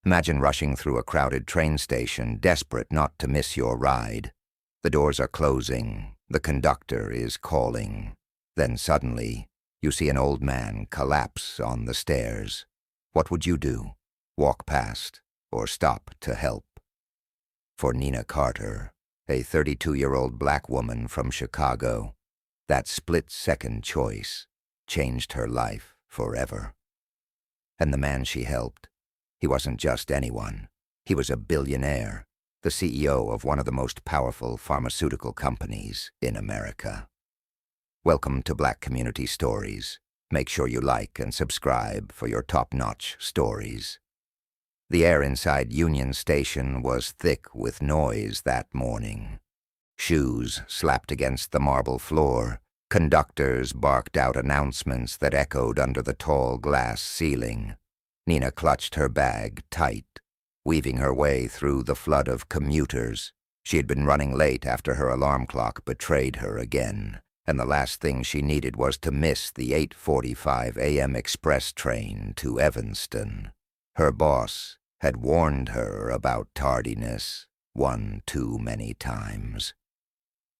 Imagine rushing through a crowded train station, desperate not to miss your ride. The doors are closing. The conductor is calling. Then suddenly, you see an old man collapse on the stairs. What would you do? Walk past or stop to help? For Nina Carter, a 32-year-old black woman from Chicago, that split-second choice changed her life forever. And the man she helped, he wasn't just anyone. He was a billionaire, the CEO of one of the most powerful pharmaceutical companies in America. Welcome to Black Community Stories. Make sure you like and subscribe for your top-notch stories. The air inside Union Station was thick with noise that morning. Shoes slapped against the marble floor. Conductors barked out announcements that echoed under the tall glass ceiling. Nina clutched her bag tight, weaving her way through the flood of commuters. She had been running late after her alarm clock betrayed her again, and the last thing she needed was to miss the 8:45 a.m. express train to Evanston. Her boss had warned her about tardiness one too many times.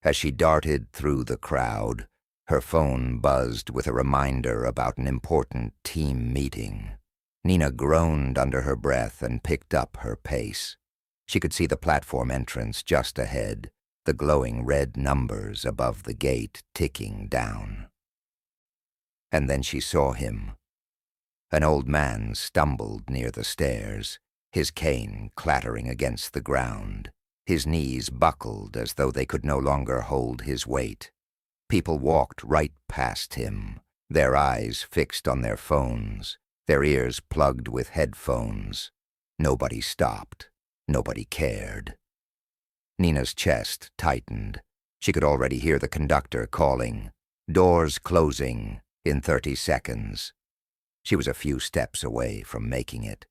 As she darted through the crowd, her phone buzzed with a reminder about an important team meeting. Nina groaned under her breath and picked up her pace. She could see the platform entrance just ahead, the glowing red numbers above the gate ticking down. And then she saw him. An old man stumbled near the stairs, his cane clattering against the ground. His knees buckled as though they could no longer hold his weight. People walked right past him, their eyes fixed on their phones, their ears plugged with headphones. Nobody stopped. Nobody cared. Nina's chest tightened. She could already hear the conductor calling, "Doors closing in 30 seconds." She was a few steps away from making it.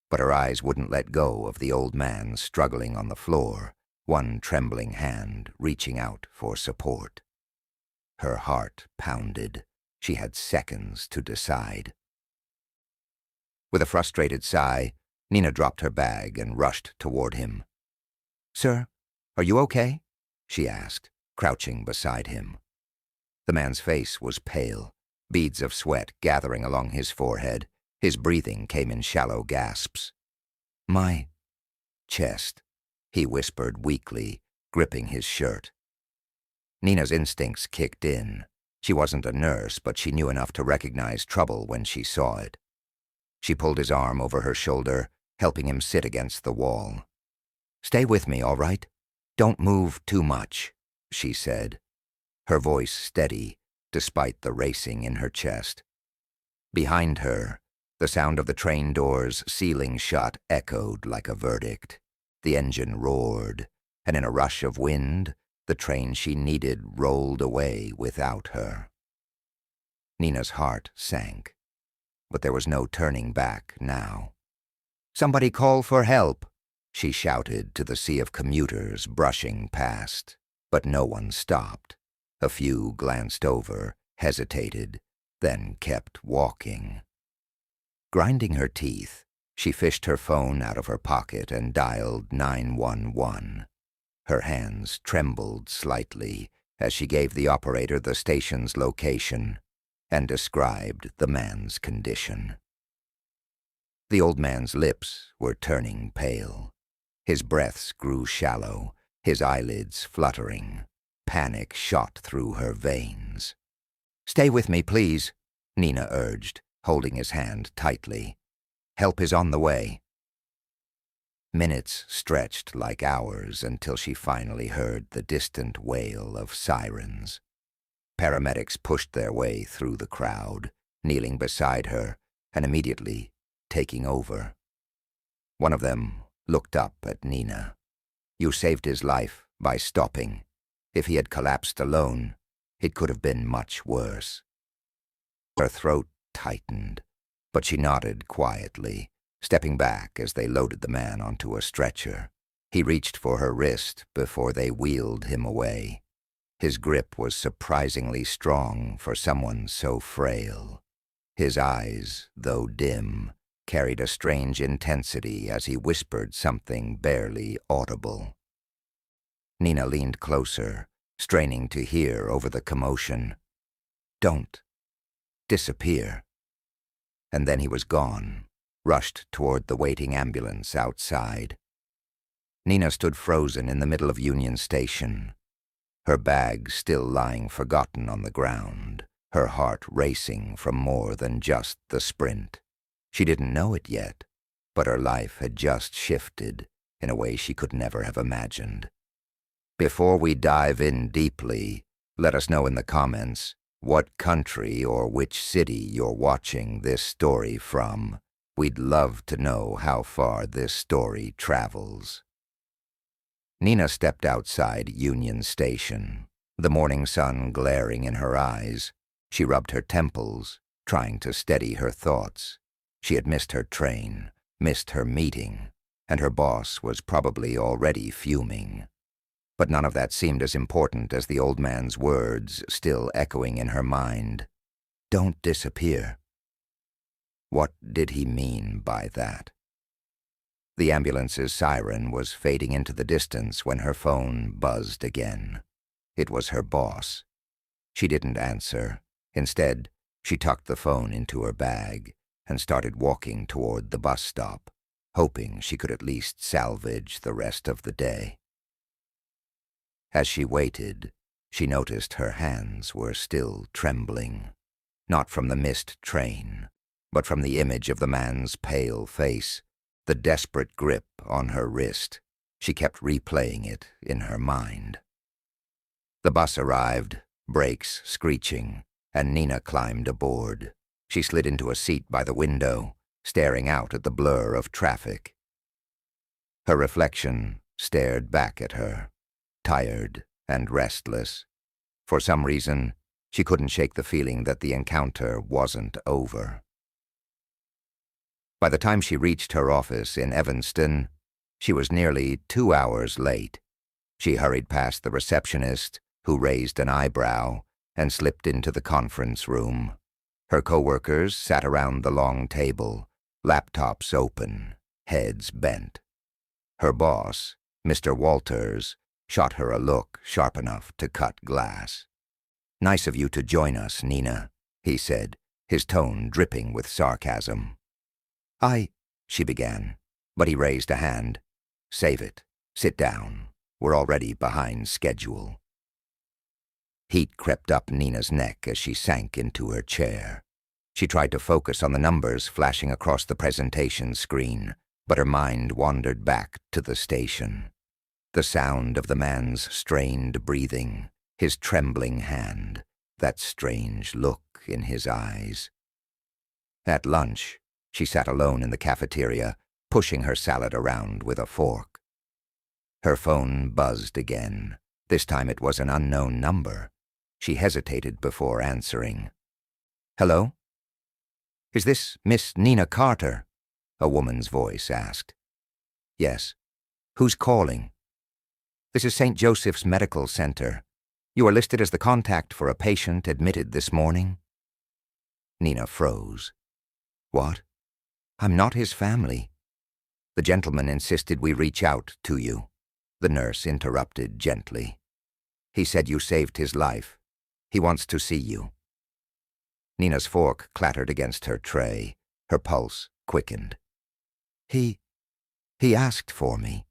But her eyes wouldn't let go of the old man struggling on the floor, one trembling hand reaching out for support. Her heart pounded. She had seconds to decide. With a frustrated sigh, Nina dropped her bag and rushed toward him. "Sir, are you okay?" she asked, crouching beside him. The man's face was pale, beads of sweat gathering along his forehead. His breathing came in shallow gasps. "My chest," he whispered weakly, gripping his shirt. Nina's instincts kicked in. She wasn't a nurse, but she knew enough to recognize trouble when she saw it. She pulled his arm over her shoulder, helping him sit against the wall. "Stay with me, all right? Don't move too much," she said, her voice steady despite the racing in her chest. Behind her, the sound of the train doors sealing shut echoed like a verdict. The engine roared, and in a rush of wind, the train she needed rolled away without her. Nina's heart sank, but there was no turning back now. "Somebody call for help," she shouted to the sea of commuters brushing past, but no one stopped. A few glanced over, hesitated, then kept walking. Grinding her teeth, she fished her phone out of her pocket and dialed 911. Her hands trembled slightly as she gave the operator the station's location and described the man's condition. The old man's lips were turning pale. His breaths grew shallow, his eyelids fluttering. Panic shot through her veins. "Stay with me, please," Nina urged, holding his hand tightly. "Help is on the way." Minutes stretched like hours until she finally heard the distant wail of sirens. Paramedics pushed their way through the crowd, kneeling beside her and immediately taking over. One of them looked up at Nina. "You saved his life by stopping. If he had collapsed alone, it could have been much worse." Her throat tightened, but she nodded quietly, stepping back as they loaded the man onto a stretcher. He reached for her wrist before they wheeled him away. His grip was surprisingly strong for someone so frail. His eyes, though dim, carried a strange intensity as he whispered something barely audible. Nina leaned closer, straining to hear over the commotion. "Don't disappear." And then he was gone, rushed toward the waiting ambulance outside. Nina stood frozen in the middle of Union Station, her bag still lying forgotten on the ground, her heart racing from more than just the sprint. She didn't know it yet, but her life had just shifted in a way she could never have imagined. Before we dive in deeply, let us know in the comments what country or which city you're watching this story from. We'd love to know how far this story travels. Nina stepped outside Union Station, the morning sun glaring in her eyes. She rubbed her temples, trying to steady her thoughts. She had missed her train, missed her meeting, and her boss was probably already fuming. But none of that seemed as important as the old man's words still echoing in her mind. "Don't disappear." What did he mean by that? The ambulance's siren was fading into the distance when her phone buzzed again. It was her boss. She didn't answer. Instead, she tucked the phone into her bag and started walking toward the bus stop, hoping she could at least salvage the rest of the day. As she waited, she noticed her hands were still trembling, not from the missed train, but from the image of the man's pale face, the desperate grip on her wrist. She kept replaying it in her mind. The bus arrived, brakes screeching, and Nina climbed aboard. She slid into a seat by the window, staring out at the blur of traffic. Her reflection stared back at her, tired and restless. For some reason, she couldn't shake the feeling that the encounter wasn't over. By the time she reached her office in Evanston, she was nearly 2 hours late. She hurried past the receptionist, who raised an eyebrow, and slipped into the conference room. Her coworkers sat around the long table, laptops open, heads bent. Her boss, Mr. Walters, shot her a look sharp enough to cut glass. "Nice of you to join us, Nina," he said, his tone dripping with sarcasm. She began, but he raised a hand. "Save it. Sit down. We're already behind schedule." Heat crept up Nina's neck as she sank into her chair. She tried to focus on the numbers flashing across the presentation screen, but her mind wandered back to the station. The sound of the man's strained breathing, his trembling hand, that strange look in his eyes. At lunch, she sat alone in the cafeteria, pushing her salad around with a fork. Her phone buzzed again. This time it was an unknown number. She hesitated before answering. "Hello? Is this Miss Nina Carter?" a woman's voice asked. "Yes. Who's calling?" "This is St. Joseph's Medical Center. You are listed as the contact for a patient admitted this morning." Nina froze. "What? I'm not his family." "The gentleman insisted we reach out to you," the nurse interrupted gently. "He said you saved his life. He wants to see you." Nina's fork clattered against her tray. Her pulse quickened. He asked for me."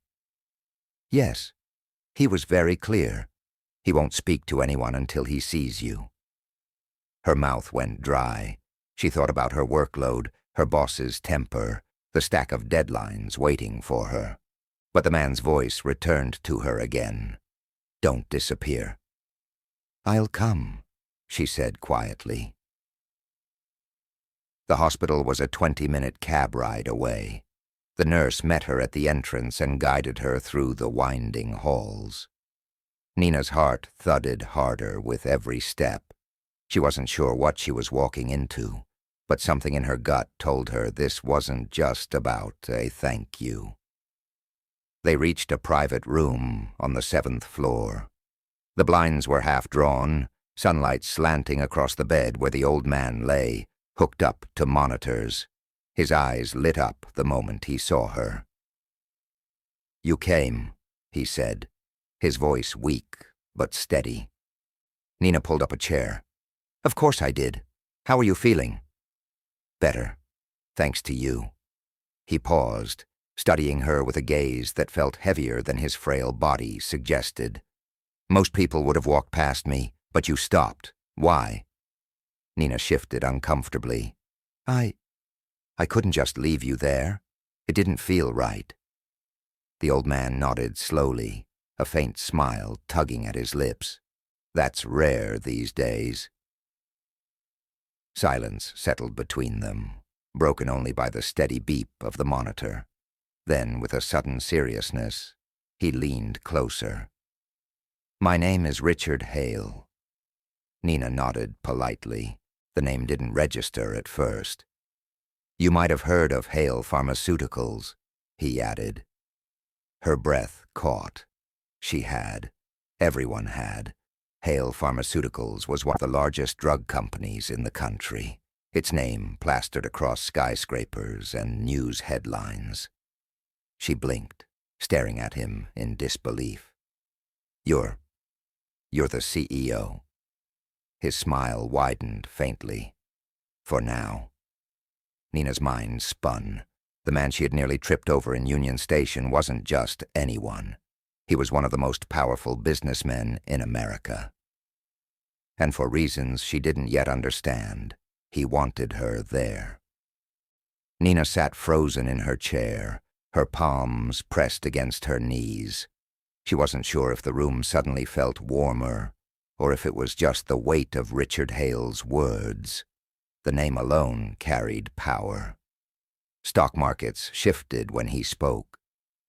"Yes. He was very clear. He won't speak to anyone until he sees you." Her mouth went dry. She thought about her workload, her boss's temper, the stack of deadlines waiting for her. But the man's voice returned to her again. "Don't disappear." "I'll come," she said quietly. The hospital was a 20-minute cab ride away. The nurse met her at the entrance and guided her through the winding halls. Nina's heart thudded harder with every step. She wasn't sure what she was walking into, but something in her gut told her this wasn't just about a thank you. They reached a private room on the 7th floor. The blinds were half drawn, sunlight slanting across the bed where the old man lay, hooked up to monitors. His eyes lit up the moment he saw her. "You came," he said, his voice weak but steady. Nina pulled up a chair. "Of course I did. How are you feeling?" "Better, thanks to you." He paused, studying her with a gaze that felt heavier than his frail body suggested. "Most people would have walked past me, but you stopped. Why?" Nina shifted uncomfortably. I couldn't just leave you there. It didn't feel right." The old man nodded slowly, a faint smile tugging at his lips. "That's rare these days." Silence settled between them, broken only by the steady beep of the monitor. Then, with a sudden seriousness, he leaned closer. "My name is Richard Hale." Nina nodded politely. The name didn't register at first. "You might have heard of Hale Pharmaceuticals," he added. Her breath caught. She had. Everyone had. Hale Pharmaceuticals was one of the largest drug companies in the country, its name plastered across skyscrapers and news headlines. She blinked, staring at him in disbelief. You're the CEO." His smile widened faintly. "For now." Nina's mind spun. The man she had nearly tripped over in Union Station wasn't just anyone. He was one of the most powerful businessmen in America. And for reasons she didn't yet understand, he wanted her there. Nina sat frozen in her chair, her palms pressed against her knees. She wasn't sure if the room suddenly felt warmer, or if it was just the weight of Richard Hale's words. The name alone carried power. Stock markets shifted when he spoke.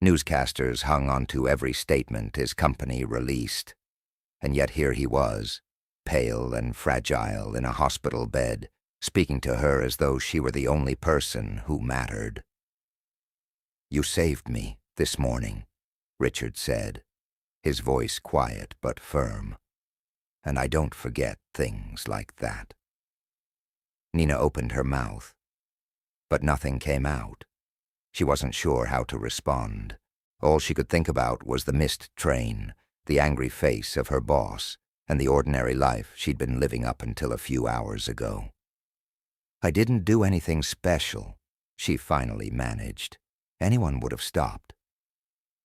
Newscasters hung onto every statement his company released. And yet here he was, pale and fragile in a hospital bed, speaking to her as though she were the only person who mattered. "You saved me this morning," Richard said, his voice quiet but firm. "And I don't forget things like that." Nina opened her mouth, but nothing came out. She wasn't sure how to respond. All she could think about was the missed train, the angry face of her boss, and the ordinary life she'd been living up until a few hours ago. "I didn't do anything special," she finally managed. "Anyone would have stopped."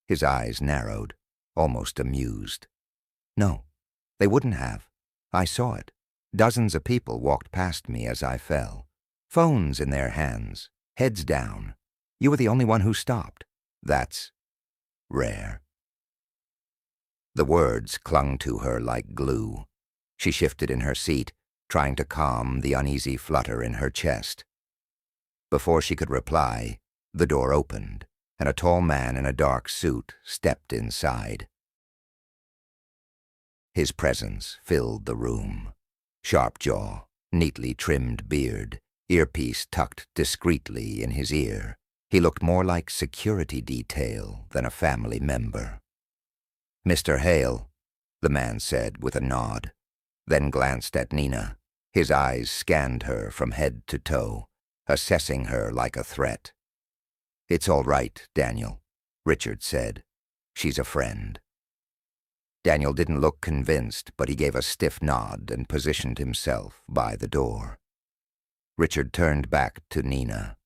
His eyes narrowed, almost amused. "No, they wouldn't have. I saw it. Dozens of people walked past me as I fell. Phones in their hands, heads down. You were the only one who stopped. That's rare." The words clung to her like glue. She shifted in her seat, trying to calm the uneasy flutter in her chest. Before she could reply, the door opened, and a tall man in a dark suit stepped inside. His presence filled the room. Sharp jaw, neatly trimmed beard, earpiece tucked discreetly in his ear. He looked more like security detail than a family member. "Mr. Hale," the man said with a nod, then glanced at Nina. His eyes scanned her from head to toe, assessing her like a threat. "It's all right, Daniel," Richard said. "She's a friend." Daniel didn't look convinced, but he gave a stiff nod and positioned himself by the door. Richard turned back to Nina.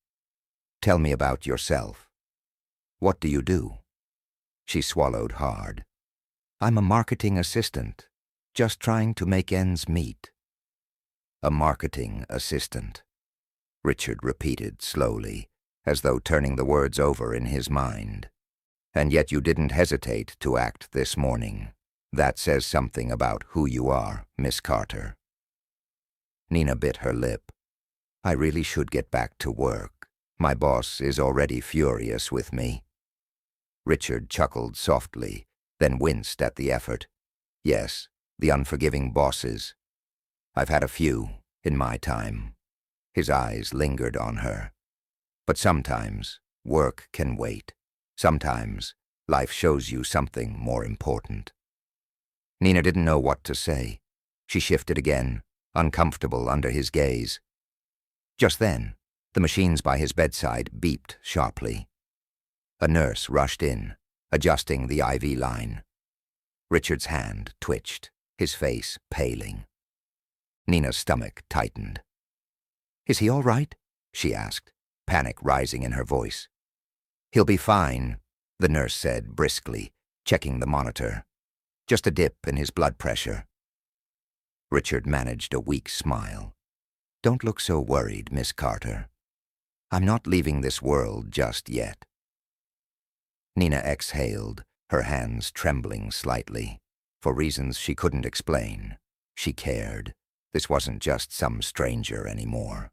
"Tell me about yourself. What do you do?" She swallowed hard. "I'm a marketing assistant, just trying to make ends meet." "A marketing assistant," Richard repeated slowly, as though turning the words over in his mind. "And yet you didn't hesitate to act this morning. That says something about who you are, Miss Carter." Nina bit her lip. "I really should get back to work. My boss is already furious with me." Richard chuckled softly, then winced at the effort. "Yes, the unforgiving bosses. I've had a few in my time." His eyes lingered on her. "But sometimes work can wait. Sometimes life shows you something more important." Nina didn't know what to say. She shifted again, uncomfortable under his gaze. Just then, The machines by his bedside beeped sharply. A nurse rushed in, adjusting the IV line. Richard's hand twitched, his face paling. Nina's stomach tightened. "Is he all right?" she asked, panic rising in her voice. "He'll be fine," the nurse said briskly, checking the monitor. "Just a dip in his blood pressure." Richard managed a weak smile. "Don't look so worried, Miss Carter. I'm not leaving this world just yet." Nina exhaled, her hands trembling slightly. For reasons she couldn't explain, she cared. This wasn't just some stranger anymore.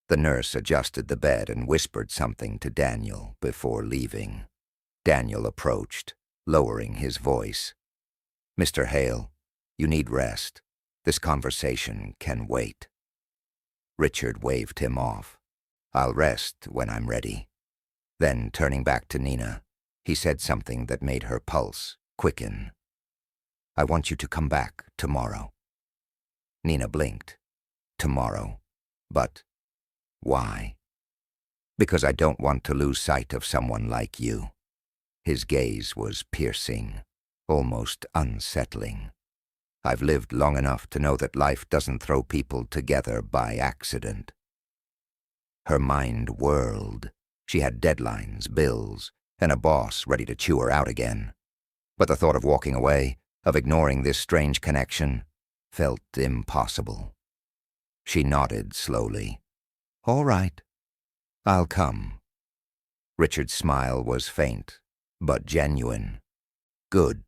The nurse adjusted the bed and whispered something to Daniel before leaving. Daniel approached, lowering his voice. "Mr. Hale, you need rest. This conversation can wait." Richard waved him off. "I'll rest when I'm ready." Then, turning back to Nina, he said something that made her pulse quicken. "I want you to come back tomorrow." Nina blinked. "Tomorrow? But why?" "Because I don't want to lose sight of someone like you." His gaze was piercing, almost unsettling. "I've lived long enough to know that life doesn't throw people together by accident." Her mind whirled. She had deadlines, bills, and a boss ready to chew her out again. But the thought of walking away, of ignoring this strange connection, felt impossible. She nodded slowly. "All right. I'll come." Richard's smile was faint, but genuine. "Good."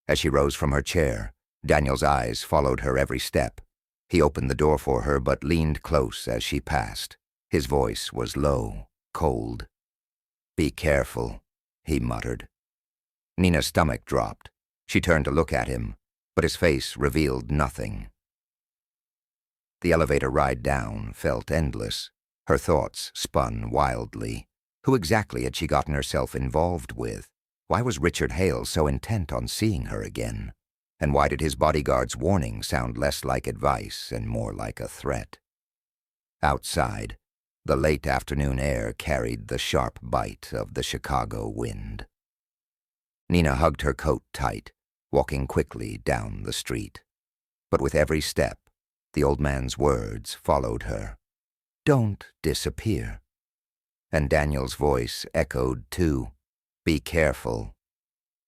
As she rose from her chair, Daniel's eyes followed her every step. He opened the door for her but leaned close as she passed. His voice was low, cold. "Be careful," he muttered. Nina's stomach dropped. She turned to look at him, but his face revealed nothing. The elevator ride down felt endless. Her thoughts spun wildly. Who exactly had she gotten herself involved with? Why was Richard Hale so intent on seeing her again? And why did his bodyguard's warning sound less like advice and more like a threat? Outside, the late afternoon air carried the sharp bite of the Chicago wind. Nina hugged her coat tight, walking quickly down the street. But with every step, the old man's words followed her. "Don't disappear." And Daniel's voice echoed too. "Be careful."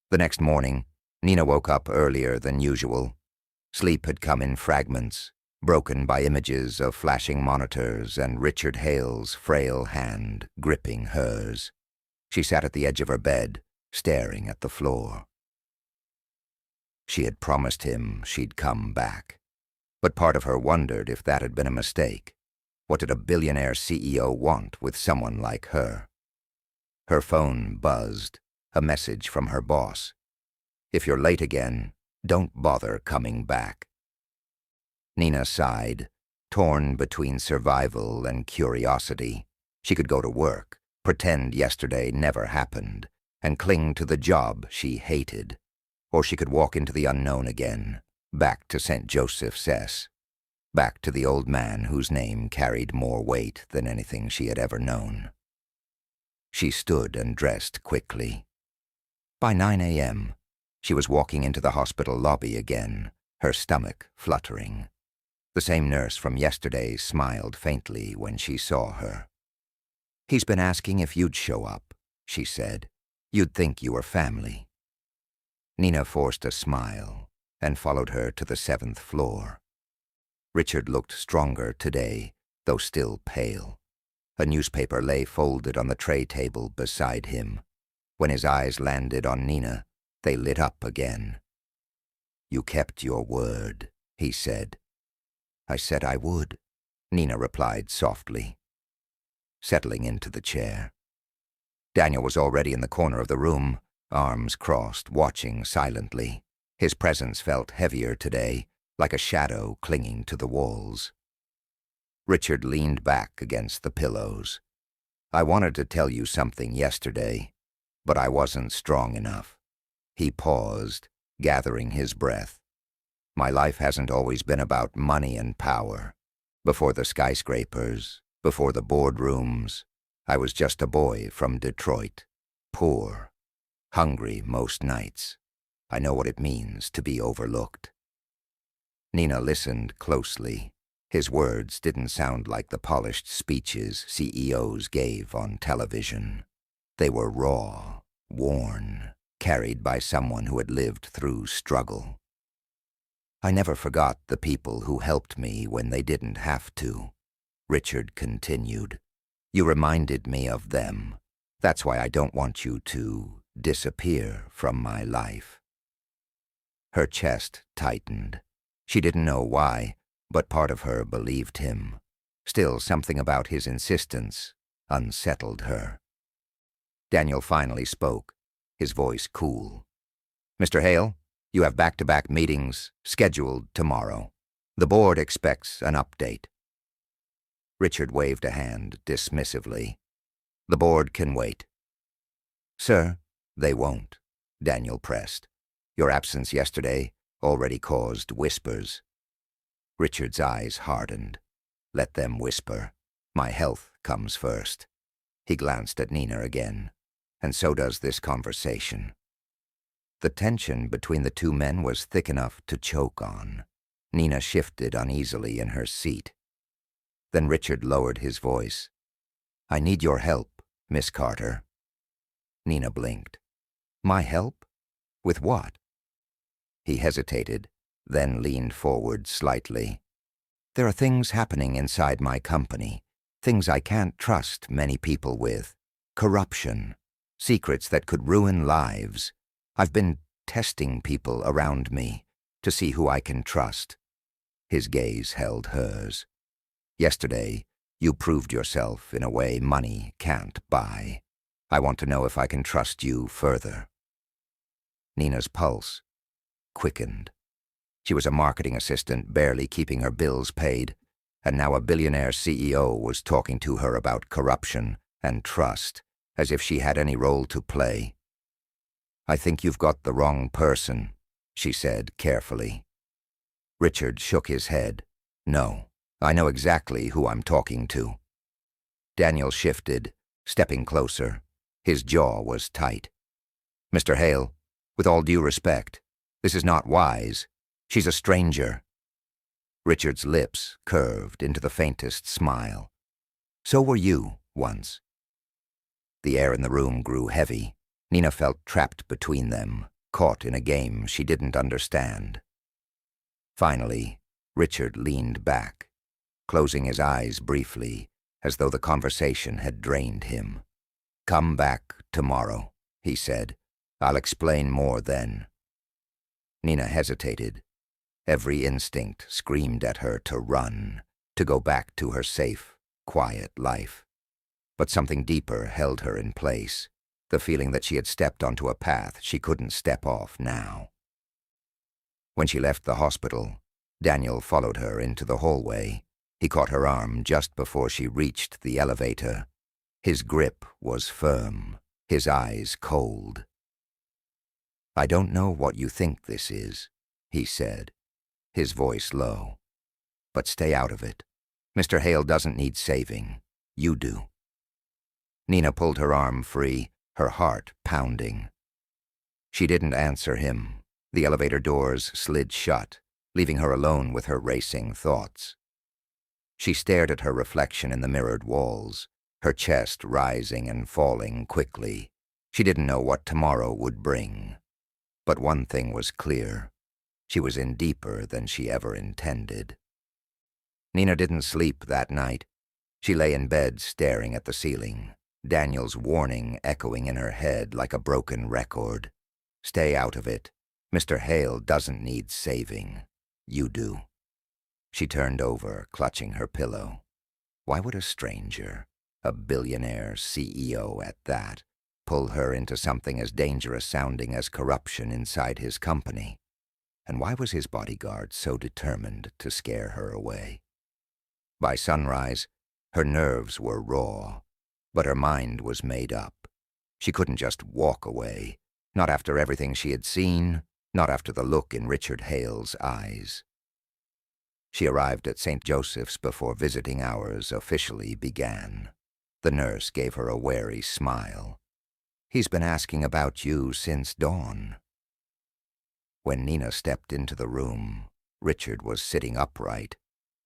The next morning, Nina woke up earlier than usual. Sleep had come in fragments, broken by images of flashing monitors and Richard Hale's frail hand gripping hers. She sat at the edge of her bed, staring at the floor. She had promised him she'd come back. But part of her wondered if that had been a mistake. What did a billionaire CEO want with someone like her? Her phone buzzed, a message from her boss. "If you're late again, don't bother coming back." Nina sighed, torn between survival and curiosity. She could go to work, pretend yesterday never happened, and cling to the job she hated. Or she could walk into the unknown again, back to St. Joseph's S. Back to the old man whose name carried more weight than anything she had ever known. She stood and dressed quickly. By 9 a.m., she was walking into the hospital lobby again, her stomach fluttering. The same nurse from yesterday smiled faintly when she saw her. "He's been asking if you'd show up," she said. "You'd think you were family." Nina forced a smile and followed her to the 7th floor. Richard looked stronger today, though still pale. A newspaper lay folded on the tray table beside him. When his eyes landed on Nina, they lit up again. "You kept your word," he said. "I said I would," Nina replied softly, settling into the chair. Daniel was already in the corner of the room, arms crossed, watching silently. His presence felt heavier today, like a shadow clinging to the walls. Richard leaned back against the pillows. "I wanted to tell you something yesterday, but I wasn't strong enough." He paused, gathering his breath. "My life hasn't always been about money and power. Before the skyscrapers, Before the boardrooms, I was just a boy from Detroit, poor, hungry most nights. I know what it means to be overlooked. Nina listened closely. His words didn't sound like the polished speeches CEOs gave on television. They were raw, worn, carried by someone who had lived through struggle. I never forgot the people who helped me when they didn't have to, Richard continued. You reminded me of them. That's why I don't want you to disappear from my life. Her chest tightened. She didn't know why, but part of her believed him. Still, something about his insistence unsettled her. Daniel finally spoke, his voice cool. Mr. Hale, you have back-to-back meetings scheduled tomorrow. The board expects an update. Richard waved a hand dismissively. The board can wait. Sir, they won't, Daniel pressed. Your absence yesterday already caused whispers. Richard's eyes hardened. Let them whisper. My health comes first. He glanced at Nina again. And so does this conversation. The tension between the two men was thick enough to choke on. Nina shifted uneasily in her seat. Then Richard lowered his voice. I need your help, Miss Carter. Nina blinked. My help? With what? He hesitated, then leaned forward slightly. There are things happening inside my company, things I can't trust many people with. Corruption, secrets that could ruin lives. I've been testing people around me to see who I can trust. His gaze held hers. Yesterday, you proved yourself in a way money can't buy. I want to know if I can trust you further. Nina's pulse quickened. She was a marketing assistant, barely keeping her bills paid, and now a billionaire CEO was talking to her about corruption and trust, as if she had any role to play. I think you've got the wrong person, she said carefully. Richard shook his head. No, I know exactly who I'm talking to. Daniel shifted, stepping closer. His jaw was tight. Mr. Hale, with all due respect, this is not wise. She's a stranger. Richard's lips curved into the faintest smile. So were you, once. The air in the room grew heavy. Nina felt trapped between them, caught in a game she didn't understand. Finally, Richard leaned back, closing his eyes briefly, as though the conversation had drained him. Come back tomorrow, he said. I'll explain more then. Nina hesitated. Every instinct screamed at her to run, to go back to her safe, quiet life. But something deeper held her in place, the feeling that she had stepped onto a path she couldn't step off now. When she left the hospital, Daniel followed her into the hallway. He caught her arm just before she reached the elevator. His grip was firm, his eyes cold. I don't know what you think this is, he said, his voice low. But stay out of it. Mr. Hale doesn't need saving. You do. Nina pulled her arm free, her heart pounding. She didn't answer him. The elevator doors slid shut, leaving her alone with her racing thoughts. She stared at her reflection in the mirrored walls, her chest rising and falling quickly. She didn't know what tomorrow would bring. But one thing was clear. She was in deeper than she ever intended. Nina didn't sleep that night. She lay in bed staring at the ceiling, Daniel's warning echoing in her head like a broken record. Stay out of it. Mr. Hale doesn't need saving. You do. She turned over, clutching her pillow. Why would a stranger, a billionaire CEO at that, pull her into something as dangerous sounding as corruption inside his company? And why was his bodyguard so determined to scare her away? By sunrise, her nerves were raw, but her mind was made up. She couldn't just walk away, not after everything she had seen, not after the look in Richard Hale's eyes. She arrived at St. Joseph's before visiting hours officially began. The nurse gave her a wary smile. "He's been asking about you since dawn." When Nina stepped into the room, Richard was sitting upright,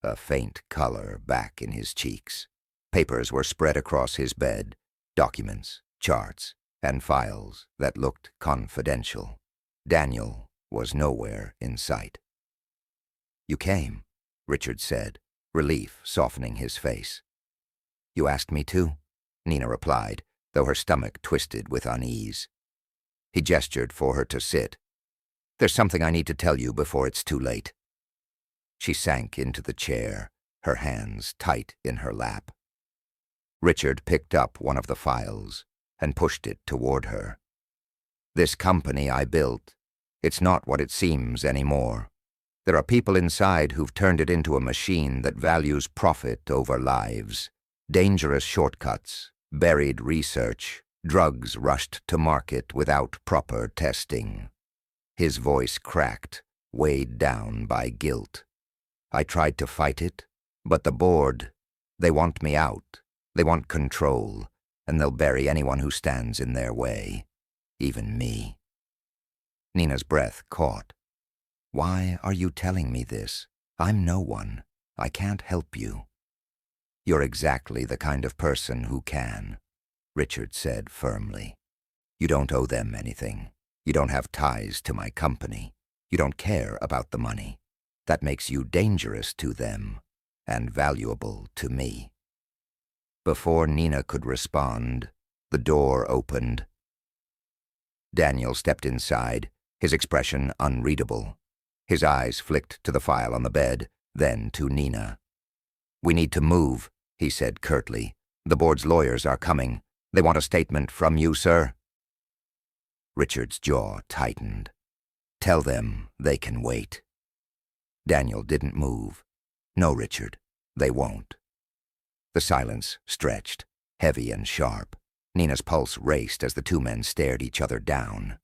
a faint color back in his cheeks. Papers were spread across his bed, documents, charts, and files that looked confidential. Daniel was nowhere in sight. "You came," Richard said, relief softening his face. "You asked me to," Nina replied, though her stomach twisted with unease. He gestured for her to sit. "There's something I need to tell you before it's too late." She sank into the chair, her hands tight in her lap. Richard picked up one of the files and pushed it toward her. "This company I built, it's not what it seems anymore. There are people inside who've turned it into a machine that values profit over lives. Dangerous shortcuts, buried research, drugs rushed to market without proper testing." His voice cracked, weighed down by guilt. "I tried to fight it, but the board, they want me out. They want control, and they'll bury anyone who stands in their way, even me." Nina's breath caught. "Why are you telling me this? I'm no one. I can't help you." "You're exactly the kind of person who can," Richard said firmly. "You don't owe them anything. You don't have ties to my company. You don't care about the money. That makes you dangerous to them and valuable to me." Before Nina could respond, the door opened. Daniel stepped inside, his expression unreadable. His eyes flicked to the file on the bed, then to Nina. "We need to move," he said curtly. "The board's lawyers are coming. They want a statement from you, sir." Richard's jaw tightened. "Tell them they can wait." Daniel didn't move. "No, Richard, they won't." The silence stretched, heavy and sharp. Nina's pulse raced as the two men stared each other down.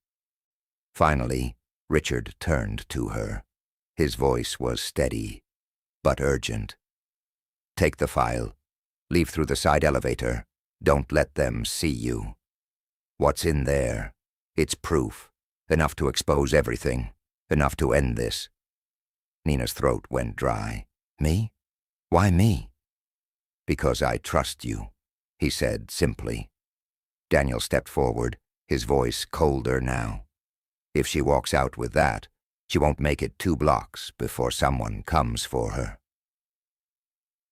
Finally, Richard turned to her. His voice was steady, but urgent. "Take the file. Leave through the side elevator. Don't let them see you. What's in there? It's proof. Enough to expose everything. Enough to end this." Nina's throat went dry. "Me? Why me?" "Because I trust you," he said simply. Daniel stepped forward, his voice colder now. "If she walks out with that, she won't make it 2 blocks before someone comes for her."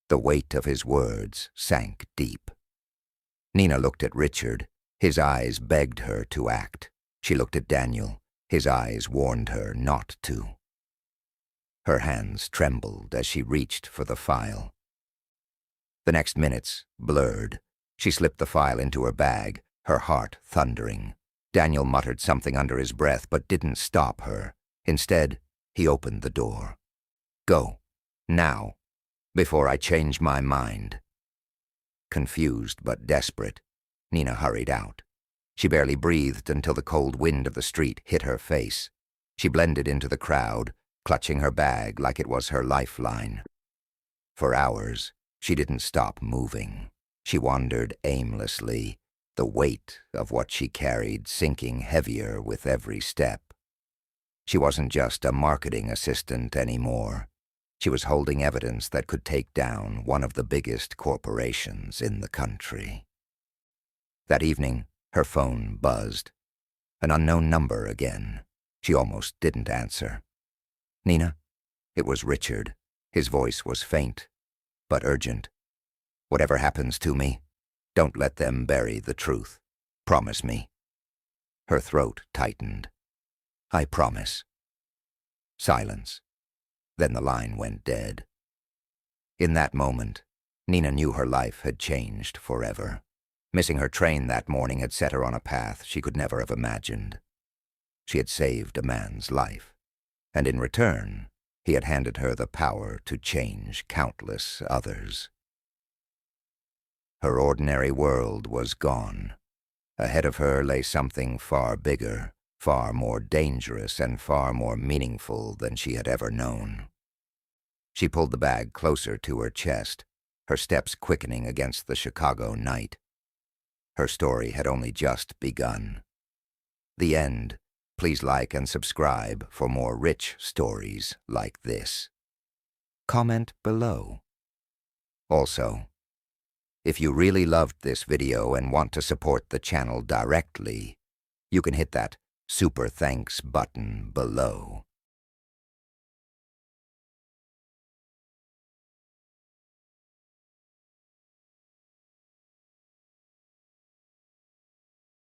The weight of his words sank deep. Nina looked at Richard. His eyes begged her to act. She looked at Daniel. His eyes warned her not to. Her hands trembled as she reached for the file. The next minutes blurred. She slipped the file into her bag, her heart thundering. Daniel muttered something under his breath but didn't stop her. Instead, he opened the door. "Go. Now. Before I change my mind." Confused but desperate, Nina hurried out. She barely breathed until the cold wind of the street hit her face. She blended into the crowd, clutching her bag like it was her lifeline. For hours, she didn't stop moving. She wandered aimlessly, the weight of what she carried sinking heavier with every step. She wasn't just a marketing assistant anymore. She was holding evidence that could take down one of the biggest corporations in the country. That evening, her phone buzzed. An unknown number again. She almost didn't answer. "Nina?" It was Richard. His voice was faint, but urgent. "Whatever happens to me, don't let them bury the truth. Promise me." Her throat tightened. "I promise." Silence. Then the line went dead. In that moment, Nina knew her life had changed forever. Missing her train that morning had set her on a path she could never have imagined. She had saved a man's life, and in return, he had handed her the power to change countless others. Her ordinary world was gone. Ahead of her lay something far bigger, far more dangerous and far more meaningful than she had ever known. She pulled the bag closer to her chest, her steps quickening against the Chicago night. Her story had only just begun. The end. Please like and subscribe for more rich stories like this. Comment below. Also, if you really loved this video and want to support the channel directly, you can hit that super thanks button below.